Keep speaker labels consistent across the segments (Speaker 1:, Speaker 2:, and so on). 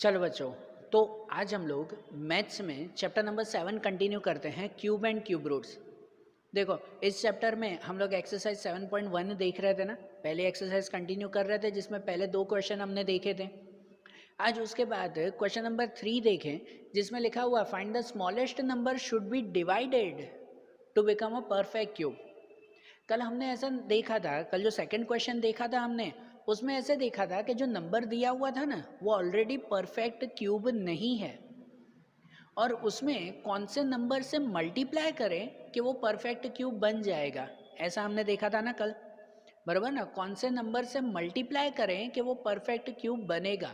Speaker 1: चलो बच्चों, तो आज हम लोग मैथ्स में चैप्टर नंबर 7 कंटिन्यू करते हैं, क्यूब एंड क्यूब रूट्स। देखो, इस चैप्टर में हम लोग एक्सरसाइज 7.1 देख रहे थे ना, पहले एक्सरसाइज कंटिन्यू कर रहे थे जिसमें पहले 2 क्वेश्चन हमने देखे थे। आज उसके बाद क्वेश्चन नंबर 3 देखें, जिसमें लिखा हुआ find the smallest number should be divided to become a perfect cube. कल हमने ऐसा देखा था, कल जो सेकंड क्वेश्चन देखा था हमने, उसमें ऐसे देखा था कि जो नंबर दिया हुआ था ना, वो ऑलरेडी परफेक्ट क्यूब नहीं है, और उसमें कौन से नंबर से मल्टीप्लाई करें कि वो परफेक्ट क्यूब बन जाएगा। ऐसा हमने देखा था ना कल, बराबर ना, कौन से नंबर से मल्टीप्लाई करें कि वो परफेक्ट क्यूब बनेगा।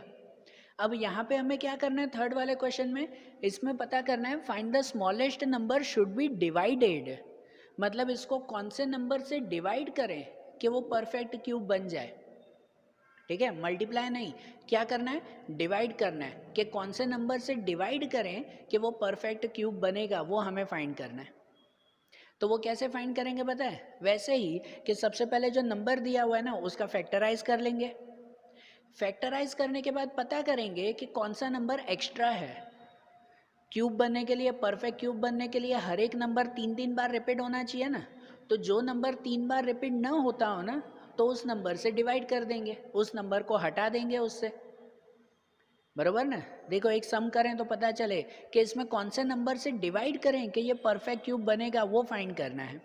Speaker 1: अब यहाँ पे हमें क्या करना है, थर्ड वाले क्वेश्चन में इसमें पता करना है find the smallest number should be divided, मतलब इसको कौन से नंबर से डिवाइड करें कि वो परफेक्ट क्यूब बन जाए। ठीक है, मल्टीप्लाई नहीं, क्या करना है, डिवाइड करना है, कि कौन से नंबर से डिवाइड करें कि वो परफेक्ट क्यूब बनेगा, वो हमें फाइंड करना है। तो वो कैसे फाइंड करेंगे पता है, वैसे ही कि सबसे पहले जो नंबर दिया हुआ है ना, उसका फैक्टराइज कर लेंगे। फैक्टराइज करने के बाद पता करेंगे कि कौन सा नंबर एक्स्ट्रा है। क्यूब बनने के लिए, परफेक्ट क्यूब बनने के लिए हर एक नंबर 3 बार रिपीट होना चाहिए ना, तो जो नंबर 3 बार रिपीट ना होता हो ना, तो उस नंबर से डिवाइड कर देंगे, उस नंबर को हटा देंगे उससे, बराबर ना। देखो, एक सम करें तो पता चले कि इसमें कौन से नंबर से डिवाइड करें कि ये परफेक्ट क्यूब बनेगा, वो फाइंड करना है।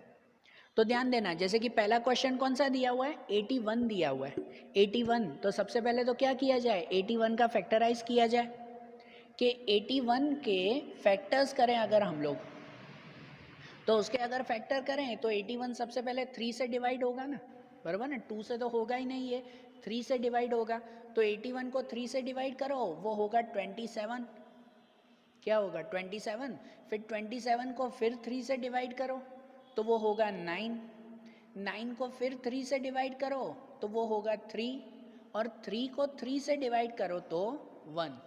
Speaker 1: तो ध्यान देना, जैसे कि पहला क्वेश्चन कौन सा दिया हुआ है, 81 दिया हुआ है। 81, तो सबसे पहले तो क्या किया जाए, 81 का फैक्टराइज किया जाए, कि 81 के फैक्टर्स करें अगर हम लोग, तो उसके अगर फैक्टर करें तो 81 सबसे पहले 3 से डिवाइड होगा ना, बराबर ना, 2 से तो होगा ही नहीं, ये 3 से डिवाइड होगा। तो 81 को 3 से डिवाइड करो, वो होगा 27। क्या होगा, 27। फिर 27 को फिर 3 से डिवाइड करो तो वो होगा 9। 9 को फिर 3 से डिवाइड करो तो वो होगा 3, और 3 को 3 से डिवाइड करो तो 1।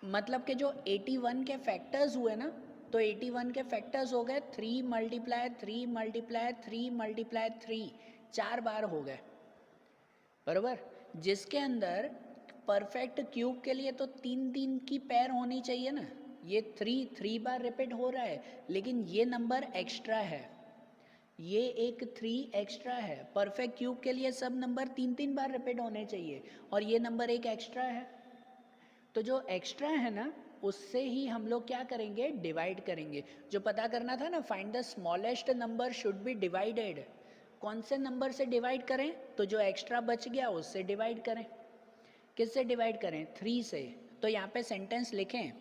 Speaker 1: मतलब कि जो 81 के फैक्टर्स हुए ना, तो 81 के फैक्टर्स हो गए 3 मल्टीप्लाई 3 मल्टीप्लाई 3 मल्टीप्लाई 3, 4 बार हो गए, बराबर। जिसके अंदर परफेक्ट क्यूब के लिए तो 3 की पैर होनी चाहिए ना, ये 3 बार रिपीट हो रहा है, लेकिन ये नंबर एक्स्ट्रा है, ये एक 3 एक्स्ट्रा है। परफेक्ट क्यूब के लिए सब नंबर 3 बार रिपीट होने चाहिए, और ये नंबर एक एक्स्ट्रा है। तो जो एक्स्ट्रा है ना, उससे ही हम लोग क्या करेंगे, डिवाइड करेंगे। जो पता करना था ना, find the smallest number should be divided, कौन से नंबर से डिवाइड करें, तो जो एक्स्ट्रा बच गया उससे डिवाइड करें। किससे डिवाइड करें, 3 से। तो यहाँ पे सेंटेंस लिखें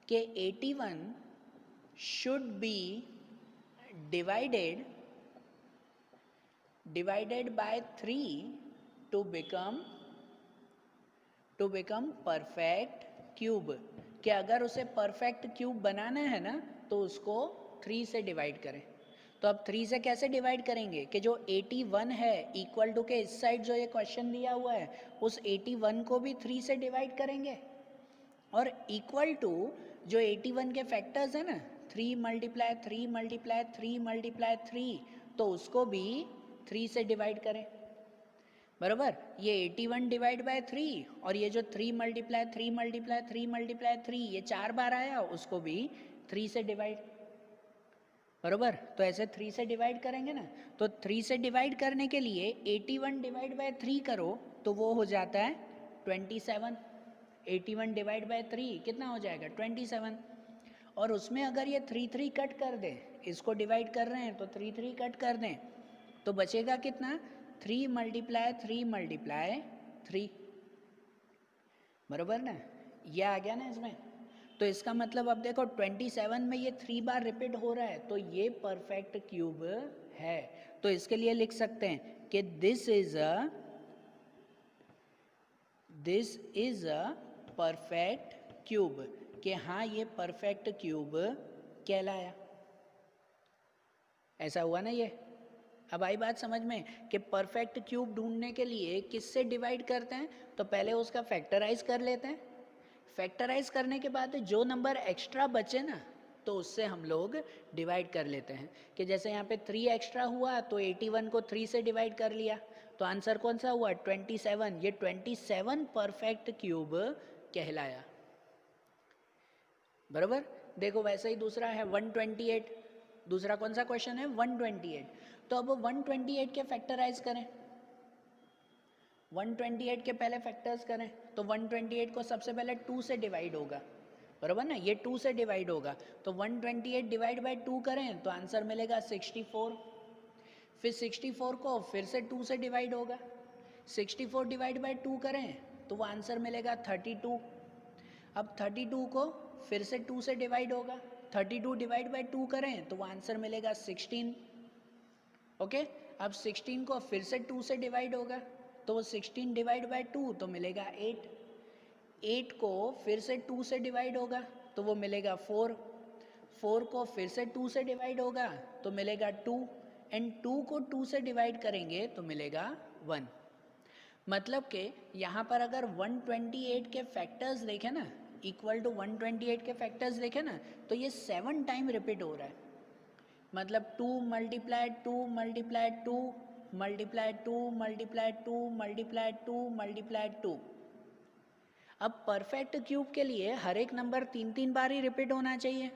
Speaker 1: कि 81 should be divided by 3 to become perfect cube, कि अगर उसे परफेक्ट क्यूब बनाना है ना, तो उसको 3 से डिवाइड करें। तो अब 3 से कैसे डिवाइड करेंगे, कि जो 81 है इक्वल टू के इस साइड जो ये क्वेश्चन दिया हुआ है, उस 81 को भी 3 से डिवाइड करेंगे, और इक्वल टू जो 81 के फैक्टर्स है ना, 3 मल्टीप्लाई 3 मल्टीप्लाई 3 मल्टीप्लाई 3, तो उसको भी 3 से डिवाइड करें, बराबर। ये 81 डिवाइड बाय 3, और ये जो 3 मल्टीप्लाई 3 मल्टीप्लाई 3 मल्टीप्लाई 3, ये 4 बार आया, उसको भी 3 से डिवाइड, बराबर। तो ऐसे 3 से डिवाइड करेंगे ना, तो 3 से डिवाइड करने के लिए 81 डिवाइड बाय 3 करो तो वो हो जाता है 27। 81 डिवाइड बाय 3 कितना हो जाएगा, 27। और उसमें अगर ये 3 कट कर दें, इसको डिवाइड कर रहे हैं तो 3 कट कर दें, तो बचेगा कितना, 3 मल्टीप्लाई 3 मल्टीप्लाई 3, बराबर ना। ये आ गया ना इसमें। तो इसका मतलब अब देखो 27 में ये 3 बार रिपीट हो रहा है, तो ये परफेक्ट क्यूब है। तो इसके लिए लिख सकते हैं कि this is a perfect cube, कि हाँ ये परफेक्ट क्यूब कहलाया। ऐसा हुआ ना ये। अब आई बात समझ में कि परफेक्ट क्यूब ढूंढने के लिए किससे डिवाइड करते हैं, तो पहले उसका फैक्टराइज कर लेते हैं। फैक्टराइज करने के बाद जो नंबर एक्स्ट्रा बचे ना, तो उससे हम लोग डिवाइड कर लेते हैं। कि जैसे यहाँ पे 3 एक्स्ट्रा हुआ, तो 81 को 3 से डिवाइड कर लिया, तो आंसर कौन सा हुआ 27। ये 27 परफेक्ट क्यूब कहलाया। बराबर। देखो वैसे ही दूसरा है 128। दूसरा कौन सा क्वेश्चन है 128। तो अब 128 के फैक्टराइज करें, 128 के पहले फैक्टर्स करें तो 128 को सबसे पहले 2 से डिवाइड होगा, बराबर ना, ये 2 से डिवाइड होगा। तो 128 डिवाइड बाय 2 करें तो आंसर मिलेगा 64। फिर 64 को फिर से 2 से डिवाइड होगा, 64 डिवाइड बाय 2 करें तो वो आंसर मिलेगा 32। अब 32 को फिर से 2 से डिवाइड होगा, 32 डिवाइड बाय 2 करें तो वो आंसर मिलेगा 16। ओके। अब 16 को फिर से 2 से डिवाइड होगा तो वो 16 डिवाइड बाय 2 तो मिलेगा 8। 8 को फिर से 2 से डिवाइड होगा तो वो मिलेगा 4। 4 को फिर से 2 से डिवाइड होगा तो मिलेगा 2 एंड 2 को 2 से डिवाइड करेंगे तो मिलेगा 1। मतलब कि यहाँ पर अगर 128 के फैक्टर्स देखें ना, इक्वल टू 128 के फैक्टर्स देखें ना, तो ये 7 टाइम रिपीट हो रहा है। मतलब 2 multiplied 2 multiplied 2 multiplied 2 multiplied 2 multiplied 2 multiplied 2। अब परफेक्ट क्यूब के लिए हर एक नंबर 3-3 बार ही रिपीट होना चाहिए।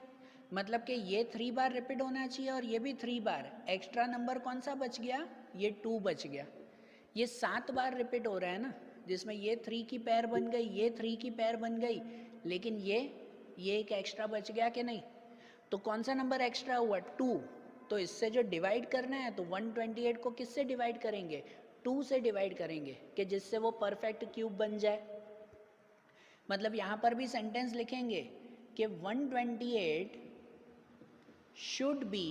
Speaker 1: मतलब कि ये 3 बार रिपीट होना चाहिए और ये भी 3 बार। एक्स्ट्रा नंबर कौन सा बच गया, ये 2 बच गया। ये 7 बार रिपीट हो रहा है ना, जिसमें ये 3 की पेयर बन गई, ये 3 की पेयर बन गई, लेकिन ये एक एक्स्ट्रा बच गया कि नहीं। तो कौन सा नंबर एक्स्ट्रा हुआ 2। तो इससे जो डिवाइड करना है तो 128 को किससे डिवाइड करेंगे, 2 से डिवाइड करेंगे, कि जिससे वो परफेक्ट क्यूब बन जाए। मतलब यहाँ पर भी सेंटेंस लिखेंगे कि 128 should be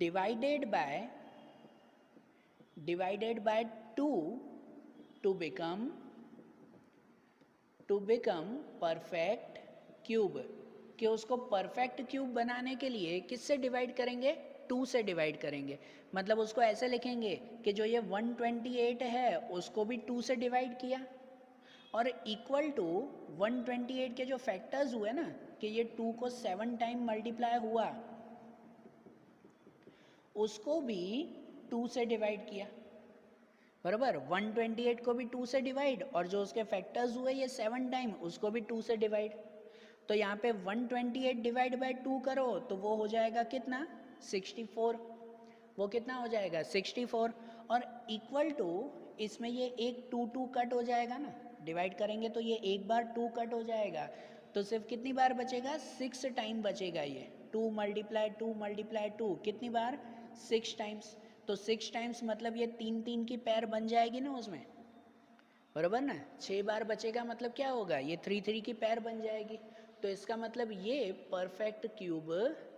Speaker 1: divided by 2 to become perfect cube। कि उसको परफेक्ट क्यूब बनाने के लिए किससे डिवाइड करेंगे, 2 से डिवाइड करेंगे। मतलब उसको ऐसे लिखेंगे कि जो ये 128 है उसको भी 2 से डिवाइड किया, और इक्वल टू 128 के जो फैक्टर्स हुए ना, कि ये 2 को 7 टाइम मल्टीप्लाई हुआ, उसको भी 2 से डिवाइड किया। बराबर। 128 को भी 2 से डिवाइड, और जो उसके फैक्टर्स हुए ये 7 टाइम, उसको भी 2 से डिवाइड। तो यहाँ पे 128 डिवाइड बाय 2 करो तो वो हो जाएगा कितना 64। वो कितना हो जाएगा 64। और इक्वल टू इसमें ये एक 2 कट हो जाएगा ना, डिवाइड करेंगे तो ये एक बार 2 कट हो जाएगा, तो सिर्फ कितनी बार बचेगा 6 टाइम बचेगा। ये 2 मल्टीप्लाई 2 मल्टीप्लाई 2 कितनी बार 6 टाइम्स। तो 6 टाइम्स मतलब ये 3-3 की पेयर बन जाएगी ना उसमें, बराबर ना। 6 बार बचेगा मतलब क्या होगा, ये 3-3 की पेयर बन जाएगी। तो इसका मतलब ये परफेक्ट क्यूब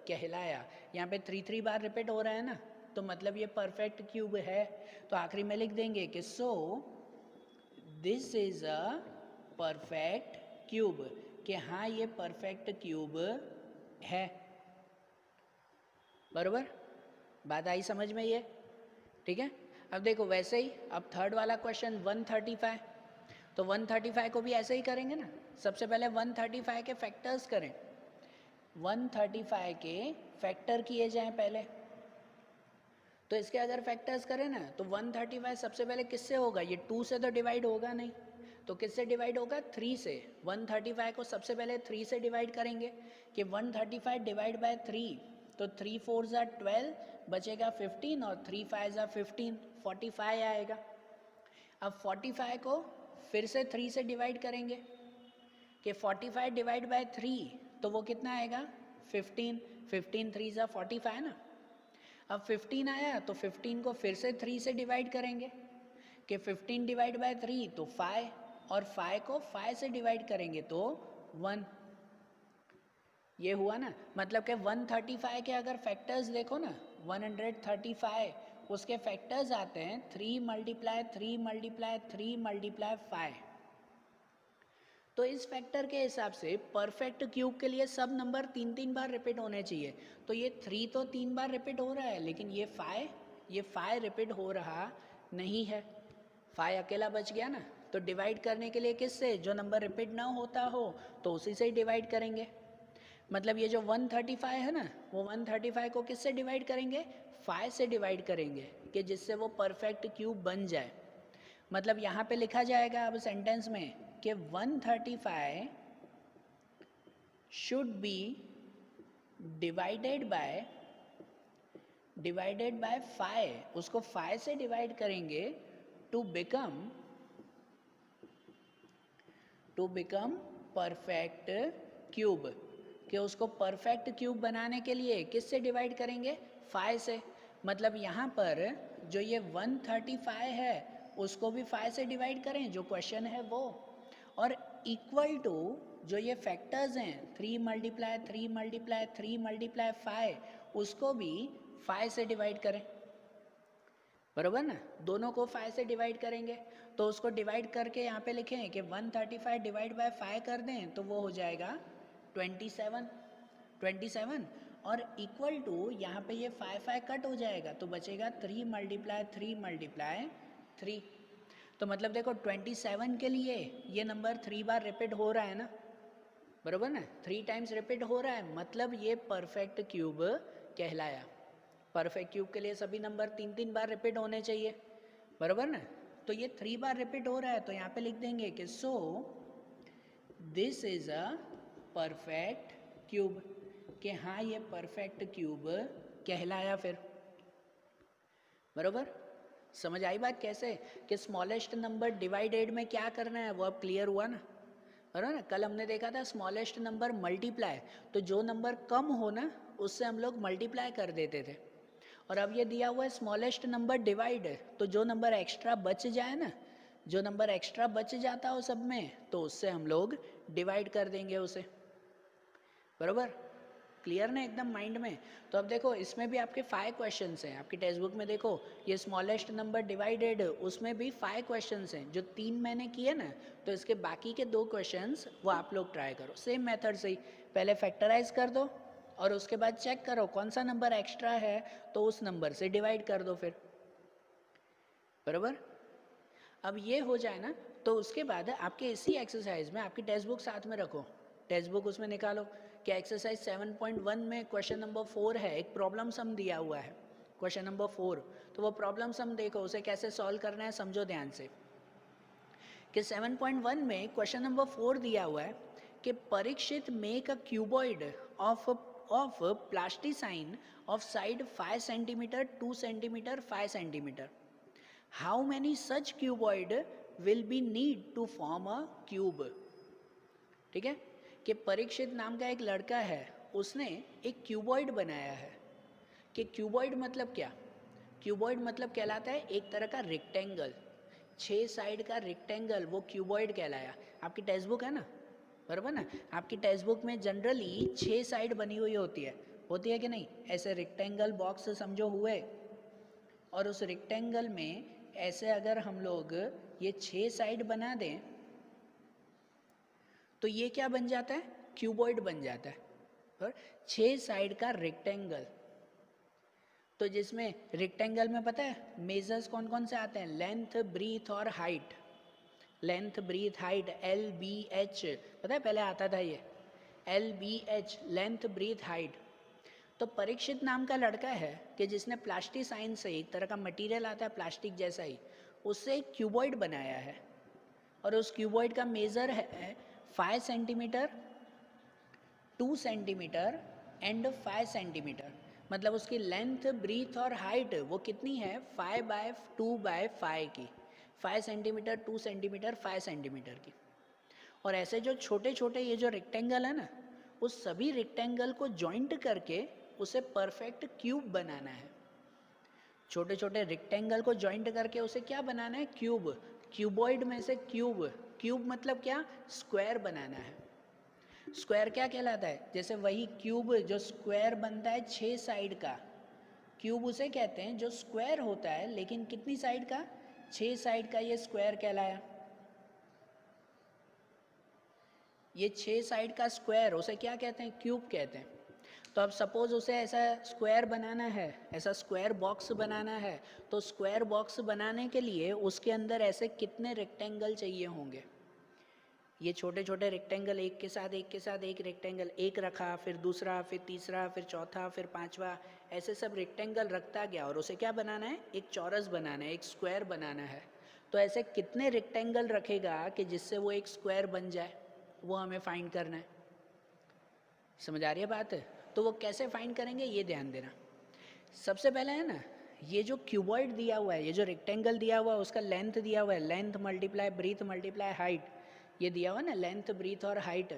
Speaker 1: कहलाया। यहाँ पे 3-3 बार रिपीट हो रहा है ना, तो मतलब ये परफेक्ट क्यूब है। तो आखिरी में लिख देंगे कि so this is a perfect cube, कि हाँ ये परफेक्ट क्यूब है। बराबर। बात आई समझ में ये, ठीक है। अब देखो वैसे ही अब थर्ड वाला क्वेश्चन 135। तो 135 को भी ऐसे ही करेंगे ना। सबसे पहले 135 के फैक्टर्स करें, 135 के फैक्टर किए जाएं पहले। तो इसके अगर फैक्टर्स करें ना तो 135 सबसे पहले किससे होगा, ये 2 से तो डिवाइड होगा नहीं, तो किससे डिवाइड होगा 3 से। 135 को सबसे पहले 3 से डिवाइड करेंगे, कि 135 डिवाइड बाय 3, तो 3 4 ज़ा 12 बचेगा 15 और 3 5 ज़ा 15, 45 आएगा। अब 45 को फिर से 3 से डिवाइड करेंगे, कि 45 डिवाइड बाय 3 तो वो कितना आएगा 15, 15 3 ज़ा 45 ना। अब 15 आया तो 15 को फिर से 3 से डिवाइड करेंगे, कि 15 डिवाइड बाय 3 तो 5, और 5 को 5 से डिवाइड करेंगे तो 1। ये हुआ ना। मतलब कि 135 के अगर फैक्टर्स देखो ना, 135 उसके फैक्टर्स आते हैं 3 मल्टीप्लाई 3 मल्टीप्लाई 3 मल्टीप्लाई 5। तो इस फैक्टर के हिसाब से परफेक्ट क्यूब के लिए सब नंबर 3-3 बार रिपीट होने चाहिए। तो ये 3 तो 3 बार रिपीट हो रहा है, लेकिन ये 5 रिपीट हो रहा नहीं है। 5 अकेला बच गया ना। तो डिवाइड करने के लिए किससे, जो नंबर रिपीट ना होता हो तो उसी से ही डिवाइड करेंगे। मतलब ये जो 135 है ना, वो 135 को किससे डिवाइड करेंगे, 5 से डिवाइड करेंगे, कि जिससे वो परफेक्ट क्यूब बन जाए। मतलब यहाँ पे लिखा जाएगा अब सेंटेंस में कि 135 शुड बी डिवाइडेड बाय 5, उसको 5 से डिवाइड करेंगे टू बिकम परफेक्ट क्यूब, कि उसको परफेक्ट क्यूब बनाने के लिए किससे डिवाइड करेंगे? 5 से। मतलब यहाँ पर जो ये 135 है उसको भी 5 से डिवाइड करें, जो क्वेश्चन है वो, और इक्वल टू जो ये फैक्टर्स हैं 3 मल्टीप्लाई 3 मल्टीप्लाई 3 मल्टीप्लाई 5, उसको भी 5 से डिवाइड करें, बराबर ना? दोनों को 5 से डिवाइड करेंगे तो उसको डिवाइड करके यहाँ पे लिखें कि 135 डिवाइड बाय 5 कर दें तो वो हो जाएगा 27 और इक्वल टू यहाँ पे ये 5 कट हो जाएगा तो बचेगा 3 मल्टीप्लाई 3 मल्टीप्लाई 3। तो मतलब देखो 27 के लिए ये नंबर 3 बार रिपीट हो रहा है ना, बराबर ना? 3 टाइम्स रिपीट हो रहा है, मतलब ये परफेक्ट क्यूब कहलाया। परफेक्ट क्यूब के लिए सभी नंबर 3 बार रिपीट होने चाहिए, बराबर ना? तो ये 3 बार रिपीट हो रहा है तो यहाँ पे लिख देंगे कि so this is a perfect cube, कि हाँ ये परफेक्ट क्यूब कहलाया फिर, बराबर? समझ आई बात कैसे कि स्मॉलेस्ट नंबर डिवाइडेड में क्या करना है वो अब क्लियर हुआ ना, बराबर ना? कल हमने देखा था स्मॉलेस्ट नंबर मल्टीप्लाई, तो जो नंबर कम हो ना उससे हम लोग मल्टीप्लाई कर देते थे, और अब ये दिया हुआ है स्मॉलेस्ट नंबर डिवाइड, तो जो नंबर एक्स्ट्रा बच जाए ना, जो नंबर एक्स्ट्रा बच जाता हो सब में, तो उससे हम लोग डिवाइड कर देंगे उसे, बराबर? क्लियर ना एकदम माइंड में? तो अब देखो इसमें भी आपके 5 क्वेश्चंस हैं, आपकी टेक्स्ट बुक में देखो ये स्मॉलेस्ट नंबर डिवाइडेड, उसमें भी 5 क्वेश्चंस हैं, जो 3 मैंने किए ना, तो इसके बाकी के 2 क्वेश्चंस वो आप लोग ट्राई करो सेम मेथड से ही। पहले फैक्टराइज कर दो और उसके बाद चेक करो कौन सा नंबर एक्स्ट्रा है तो उस नंबर से डिवाइड कर दो फिर, बराबर? अब ये हो जाए ना तो उसके बाद आपके इसी एक्सरसाइज में आपकी टेक्स्ट बुक साथ में रखो, टेक्स्ट बुक उसमें निकालो कि एक्सरसाइज 7.1 में क्वेश्चन नंबर 4 है, एक प्रॉब्लम सम दिया हुआ है क्वेश्चन नंबर 4, तो वो प्रॉब्लम सम देखो उसे कैसे सॉल्व करना है, समझो ध्यान से कि 7.1 में क्वेश्चन नंबर 4 दिया हुआ है कि Parikshit make a cuboid of plasticine of side 5 centimetre 2 centimetre 5 centimetre, how many such cuboid will be need to form a cube. ठीक है, कि परीक्षित नाम का एक लड़का है, उसने एक क्यूबॉइड बनाया है, कि क्यूबॉइड मतलब क्या? क्यूबॉइड मतलब कहलाता है एक तरह का रेक्टेंगल, 6 साइड का रेक्टेंगल, वो क्यूबॉइड कहलाया। आपकी टेक्स्ट बुक है ना, बराबर ना? आपकी टेक्स्ट बुक में जनरली 6 साइड बनी हुई होती है कि नहीं? ऐसे रेक्टेंगल बॉक्स समझो हुए, और उस रेक्टेंगल में ऐसे अगर हम लोग ये 6 साइड बना दें तो ये क्या बन जाता है? क्यूबॉइड बन जाता है, और 6 साइड का रेक्टेंगल। तो जिसमें रेक्टेंगल में पता है मेजर्स कौन कौन से आते हैं? लेंथ, ब्रीथ और height. Length, breadth, height, LBH, पता है पहले आता था ये LBH, लेंथ, ब्रीथ, हाइट। तो परीक्षित नाम का लड़का है कि जिसने प्लास्टिसाइन से, एक तरह का मटेरियल आता है प्लास्टिक जैसा ही, उससे एक क्यूबॉइड बनाया है, और उस क्यूबॉइड का मेज़र है 5 सेंटीमीटर 2 सेंटीमीटर एंड 5 सेंटीमीटर। मतलब उसकी लेंथ, ब्रीथ और हाइट वो कितनी है? 5/2/5 की, 5 सेंटीमीटर 2 सेंटीमीटर 5 सेंटीमीटर की। और ऐसे जो छोटे छोटे ये जो रेक्टेंगल है ना, उस सभी रेक्टेंगल को जॉइंट करके उसे परफेक्ट क्यूब बनाना है। छोटे छोटे रेक्टेंगल को जॉइंट करके उसे क्या बनाना है? क्यूब। क्यूबॉइड में से क्यूब, क्यूब मतलब क्या? स्क्वायर बनाना है। स्क्वायर क्या कहलाता है? जैसे वही क्यूब जो स्क्वायर बनता है 6 साइड का, क्यूब उसे कहते हैं जो स्क्वायर होता है लेकिन कितनी साइड का? 6 साइड का, ये स्क्वायर कहलाया। ये 6 साइड का स्क्वायर उसे क्या कहते हैं? क्यूब कहते हैं। तो अब सपोज उसे ऐसा स्क्वायर बनाना है, ऐसा स्क्वायर बॉक्स बनाना है, तो स्क्वायर बॉक्स बनाने के लिए उसके अंदर ऐसे कितने रेक्टेंगल चाहिए होंगे? ये छोटे छोटे रेक्टेंगल एक के साथ एक रेक्टेंगल, एक रखा, फिर दूसरा, फिर तीसरा, फिर चौथा, फिर पांचवा, ऐसे सब रेक्टेंगल रखता गया और उसे क्या बनाना है, एक चौरस बनाना है, एक स्क्वायर बनाना है। तो ऐसे कितने रेक्टेंगल रखेगा कि जिससे वो एक स्क्वायर बन जाए, वो हमें फाइंड करना है। समझ आ रही है बात? तो वो कैसे फाइंड करेंगे ये ध्यान देना। सबसे पहले है ना, ये जो क्यूबॉइड दिया हुआ है, ये जो रेक्टेंगल दिया हुआ है, उसका लेंथ दिया हुआ है, length multiply breadth multiply height, ये दिया हुआ है ना, लेंथ ब्रीथ और हाइट।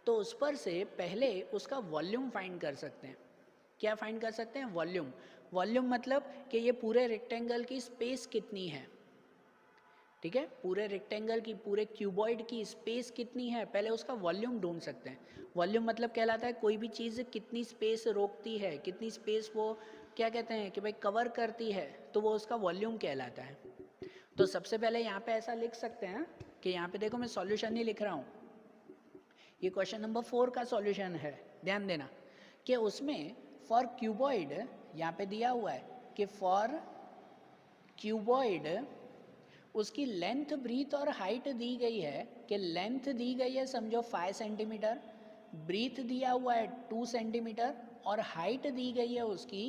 Speaker 1: तो उस पर से पहले उसका वॉल्यूम फाइंड कर सकते हैं। क्या फाइंड कर सकते हैं? वॉल्यूम। वॉल्यूम मतलब कि ये पूरे रेक्टेंगल की स्पेस कितनी है, ठीक है, पूरे रेक्टेंगल की, पूरे क्यूबॉइड की स्पेस कितनी है, पहले उसका वॉल्यूम ढूंढ सकते हैं। वॉल्यूम मतलब कहलाता है कोई भी चीज़ कितनी स्पेस रोकती है, कितनी स्पेस वो क्या कहते हैं कि भाई कवर करती है, तो वो उसका वॉल्यूम कहलाता है। तो सबसे पहले यहाँ पे ऐसा लिख सकते हैं कि यहाँ पे देखो मैं सॉल्यूशन नहीं लिख रहा हूँ, ये क्वेश्चन नंबर 4 का सॉल्यूशन है, ध्यान देना कि उसमें फॉर क्यूबॉइड यहाँ पे दिया हुआ है कि फॉर क्यूबॉइड उसकी लेंथ ब्रीथ और हाइट दी गई है कि लेंथ दी गई है समझो 5 सेंटीमीटर, ब्रीथ दिया हुआ है 2 सेंटीमीटर और हाइट दी गई है उसकी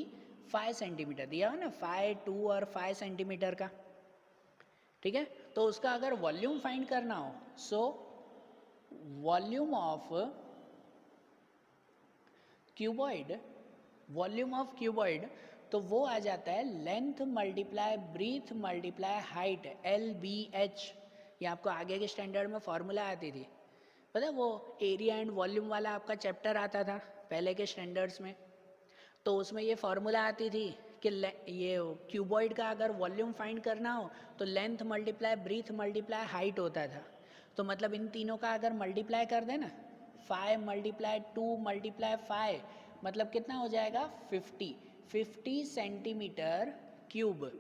Speaker 1: 5 सेंटीमीटर, दिया हुआ ना 5, 2 और 5 सेंटीमीटर का, ठीक है। तो उसका अगर वॉल्यूम फाइंड करना हो, so volume of cuboid, volume of cuboid, तो वो आ जाता है length multiply breadth multiply height, LBH। ये आपको आगे के स्टैंडर्ड में फॉर्मूला आती थी, पता है वो एरिया एंड वॉल्यूम वाला आपका चैप्टर आता था पहले के स्टैंडर्ड्स में। तो उसमें ये फॉर्मूला आती थी कि ये क्यूबॉइड का अगर वॉल्यूम फाइंड करना हो तो length multiply breadth multiply height होता था। तो मतलब इन तीनों का अगर मल्टीप्लाई कर देना, 5 मल्टीप्लाई 2 मल्टीप्लाई 5, मतलब कितना हो जाएगा 50 सेंटीमीटर क्यूब,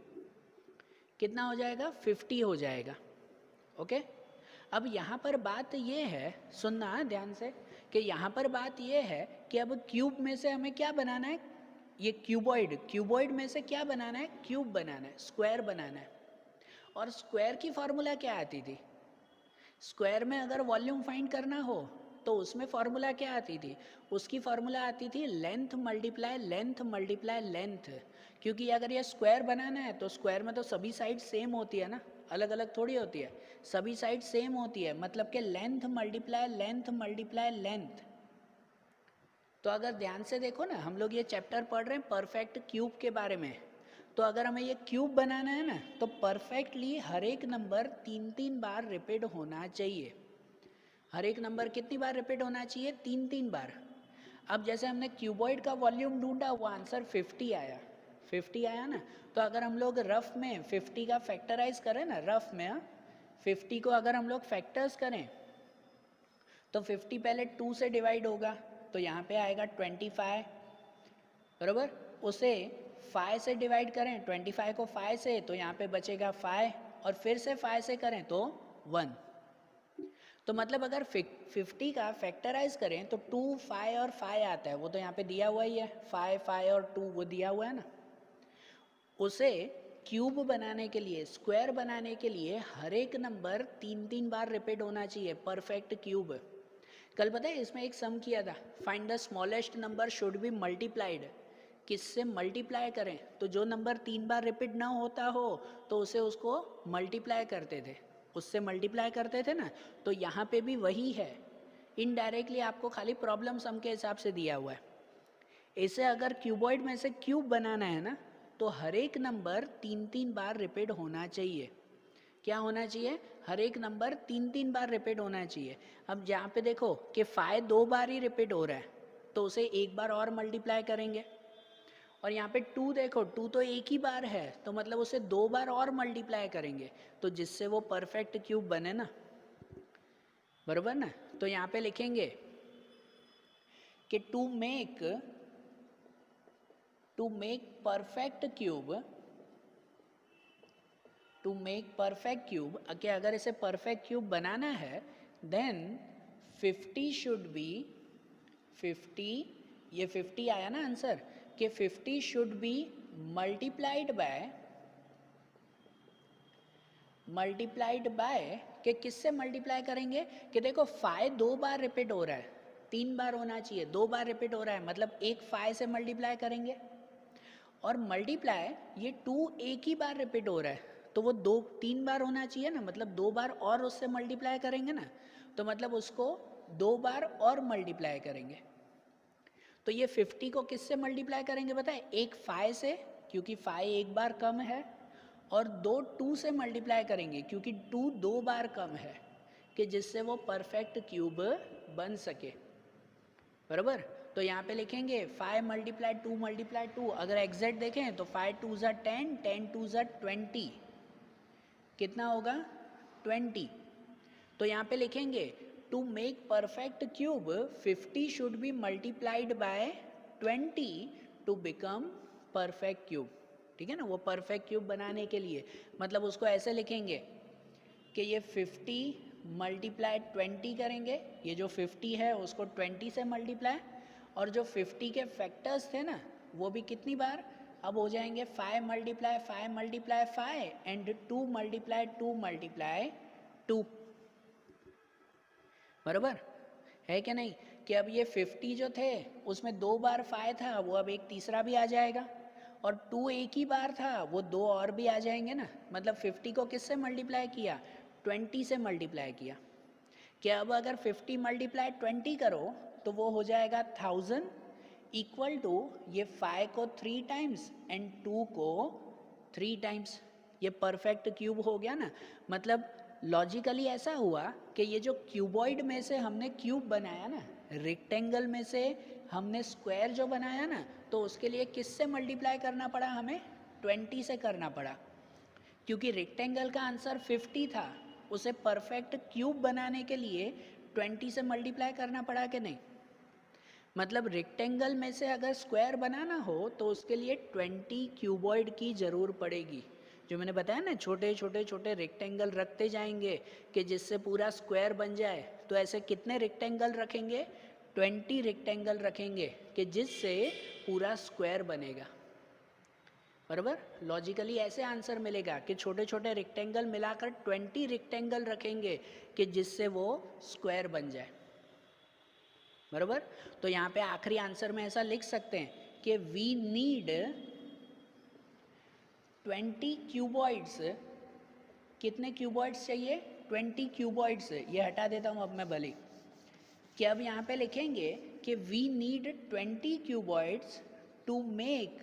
Speaker 1: कितना हो जाएगा 50 हो जाएगा, ओके। अब यहाँ पर बात ये है, सुनना ध्यान से, कि यहाँ पर बात ये है कि अब क्यूब में से हमें क्या बनाना है, ये क्यूबॉइड में से क्या बनाना है, क्यूब बनाना है, स्क्वायर बनाना है। और स्क्वायर की फॉर्मूला क्या आती थी, स्क्वायर में अगर वॉल्यूम फाइंड करना हो तो उसमें फॉर्मूला क्या आती थी, उसकी फॉर्मूला आती थी length multiply length multiply length. क्योंकि अगर ये स्क्वायर बनाना है तो स्क्वायर में तो सभी साइड सेम होती है ना, अलग अलग थोड़ी होती है, सभी साइड सेम होती है, मतलब कि length multiply length multiply length. तो अगर ध्यान से देखो ना, हम लोग ये चैप्टर पढ़ रहे हैं परफेक्ट क्यूब के बारे में, तो अगर हमें ये क्यूब बनाना है ना तो परफेक्टली हर एक नंबर 3-3 बार रिपीट होना चाहिए। हर एक नंबर कितनी बार रिपीट होना चाहिए, 3-3 बार। अब जैसे हमने क्यूबॉइड का वॉल्यूम ढूंढा, वो आंसर 50 आया, 50 आया ना। तो अगर हम लोग रफ में 50 का फैक्टराइज करें ना, रफ में 50 को अगर हम लोग फैक्टर्स करें तो 50 पहले 2 से डिवाइड होगा, तो यहाँ पे आएगा 25, बराबर। उसे 5 से डिवाइड करें, 25 को 5 से, तो यहाँ पे बचेगा 5, और फिर से 5 से करें तो 1। तो मतलब अगर 50 का फैक्टराइज करें तो 2, 5 और 5 आता है, वो तो यहाँ पे दिया हुआ ही है, 5, 5 और 2 वो दिया हुआ है ना। उसे क्यूब बनाने के लिए, स्क्वायर बनाने के लिए हर एक नंबर 3-3 बार रिपीट होना चाहिए, परफेक्ट क्यूब। कल पता है इसमें एक सम किया था, find the smallest number should be multiplied, किससे मल्टीप्लाई करें, तो जो नंबर 3 बार रिपीट ना होता हो तो उसे उसको मल्टीप्लाई करते थे, उससे मल्टीप्लाई करते थे ना। तो यहाँ पे भी वही है, इनडायरेक्टली आपको खाली प्रॉब्लम सम के हिसाब से दिया हुआ है। इसे अगर क्यूबॉइड में से क्यूब बनाना है ना तो हर एक नंबर 3-3 बार रिपीट होना चाहिए। क्या होना चाहिए, हर एक नंबर 3-3 बार रिपीट होना चाहिए। अब जहाँ पे देखो कि 5 2 बार ही रिपीट हो रहा है तो उसे एक बार और मल्टीप्लाई करेंगे, और यहाँ पे 2 देखो, 2 तो एक ही बार है तो मतलब उसे 2 बार और मल्टीप्लाई करेंगे, तो जिससे वो परफेक्ट क्यूब बने ना, बराबर ना। तो यहाँ पे लिखेंगे कि to make perfect cube, to make perfect cube, कि अगर इसे परफेक्ट क्यूब बनाना है देन 50 शुड बी 50, ये 50 आया ना आंसर, कि 50 शुड बी मल्टीप्लाइड बाय कि किससे मल्टीप्लाई करेंगे, कि देखो फाइ 2 बार रिपीट हो रहा है, 3 बार होना चाहिए, 2 बार रिपीट हो रहा है, मतलब एक फाइ से मल्टीप्लाई करेंगे, और मल्टीप्लाई ये 2 एक ही बार रिपीट हो रहा है, तो वो 3 बार होना चाहिए ना, मतलब 2 बार और उससे मल्टीप्लाई करेंगे ना, तो मतलब उसको 2 बार और मल्टीप्लाई करेंगे। तो ये 50 को किससे मल्टीप्लाई करेंगे बताए, एक फाइ से, क्योंकि फाइ एक बार कम है, और 2 से मल्टीप्लाई करेंगे क्योंकि 2 बार कम है, कि जिससे वो परफेक्ट क्यूब बन सके, बराबर। तो यहाँ पे लिखेंगे 5 मल्टीप्लाई 2 अगर एग्जैक्ट देखें तो 5 2 ज़ा 10, 10 2 ज़ा 20, कितना होगा 20। तो यहाँ पे लिखेंगे to make perfect cube 50 should be multiplied by 20 to become perfect cube, ठीक है ना। वो परफेक्ट क्यूब बनाने के लिए मतलब उसको ऐसे लिखेंगे कि ये 50 मल्टीप्लाई 20 करेंगे, ये जो 50 है उसको 20 से मल्टीप्लाई, और जो 50 के फैक्टर्स थे ना वो भी कितनी बार अब हो जाएंगे 5 मल्टीप्लाई 5 एंड 2 मल्टीप्लाई 2, बराबर है कि नहीं। कि अब ये 50 जो थे उसमें 2 बार 5 था, वो अब एक तीसरा भी आ जाएगा, और 2 एक ही बार था, वो 2 और भी आ जाएंगे ना। मतलब 50 को किससे मल्टीप्लाई किया, 20 से मल्टीप्लाई किया। कि अब अगर 50 मल्टीप्लाई 20 करो तो वो हो जाएगा 1000 इक्वल टू ये 5 को 3 टाइम्स एंड 2 को 3 टाइम्स, ये परफेक्ट क्यूब हो गया ना। मतलब लॉजिकली ऐसा हुआ कि ये जो क्यूबॉइड में से हमने क्यूब बनाया ना, रेक्टेंगल में से हमने स्क्वायर जो बनाया ना, तो उसके लिए किससे मल्टीप्लाई करना पड़ा हमें, 20 से करना पड़ा, क्योंकि रेक्टेंगल का आंसर 50 था, उसे परफेक्ट क्यूब बनाने के लिए 20 से मल्टीप्लाई करना पड़ा कि नहीं। मतलब रेक्टेंगल में से अगर स्क्वायर बनाना हो तो उसके लिए 20 क्यूबॉइड की ज़रूर पड़ेगी। जो मैंने बताया ना, छोटे छोटे छोटे रेक्टेंगल रखते जाएंगे कि जिससे पूरा स्क्वायर बन जाए। तो ऐसे कितने रेक्टेंगल रखेंगे, 20 रेक्टेंगल रखेंगे कि जिससे पूरा स्क्वायर बनेगा, बराबर। लॉजिकली ऐसे आंसर मिलेगा कि छोटे छोटे रेक्टेंगल मिलाकर 20 रेक्टेंगल रखेंगे कि जिससे वो स्क्वायर बन जाए, बराबर। तो यहाँ पे आखिरी आंसर में ऐसा लिख सकते हैं कि वी नीड 20 क्यूबॉइड्स। कितने क्यूबॉइड्स चाहिए, 20 क्यूबॉइड्स। ये हटा देता हूँ अब मैं भले, कि अब यहाँ पे लिखेंगे कि we need 20 cuboids to make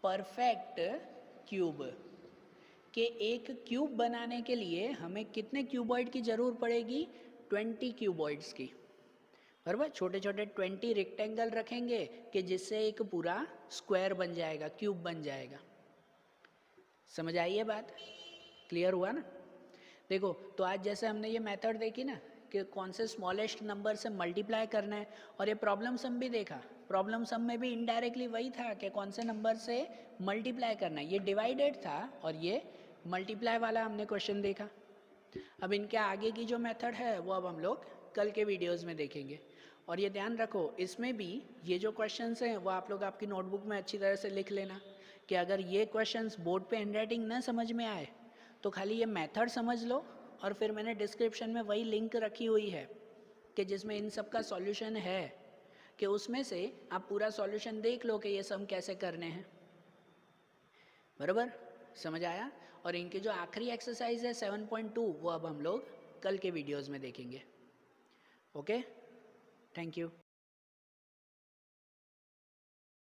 Speaker 1: perfect cube. कि एक क्यूब बनाने के लिए हमें कितने क्यूबॉइड की ज़रूर पड़ेगी, 20 क्यूबॉइड्स की, बराबर। छोटे छोटे 20 रेक्टेंगल रखेंगे कि जिससे एक पूरा स्क्वायर बन जाएगा, क्यूब बन जाएगा। समझ आई है बात, क्लियर हुआ ना। देखो तो आज जैसे हमने ये मेथड देखी ना कि कौन से स्मॉलेस्ट नंबर से मल्टीप्लाई करना है, और ये प्रॉब्लम सम भी देखा। प्रॉब्लम सम में भी इनडायरेक्टली वही था कि कौन से नंबर से मल्टीप्लाई करना है। ये डिवाइडेड था और ये मल्टीप्लाई वाला हमने क्वेश्चन देखा। अब इनके आगे की जो मेथड है वो अब हम लोग कल के वीडियोस में देखेंगे। और ये ध्यान रखो, इसमें भी ये जो क्वेश्चंस हैं वो आप लोग आपकी नोटबुक में अच्छी तरह से लिख लेना कि अगर ये क्वेश्चंस बोर्ड पे हैंडराइटिंग ना समझ में आए तो खाली ये मेथड समझ लो, और फिर मैंने डिस्क्रिप्शन में वही लिंक रखी हुई है कि जिसमें इन सब का सॉल्यूशन है, कि उसमें से आप पूरा सॉल्यूशन देख लो कि ये सम कैसे करने हैं, बराबर। समझ आया। और इनके जो आखिरी एक्सरसाइज है 7.2 वो अब हम लोग कल के वीडियोज़ में देखेंगे। Okay, thank you.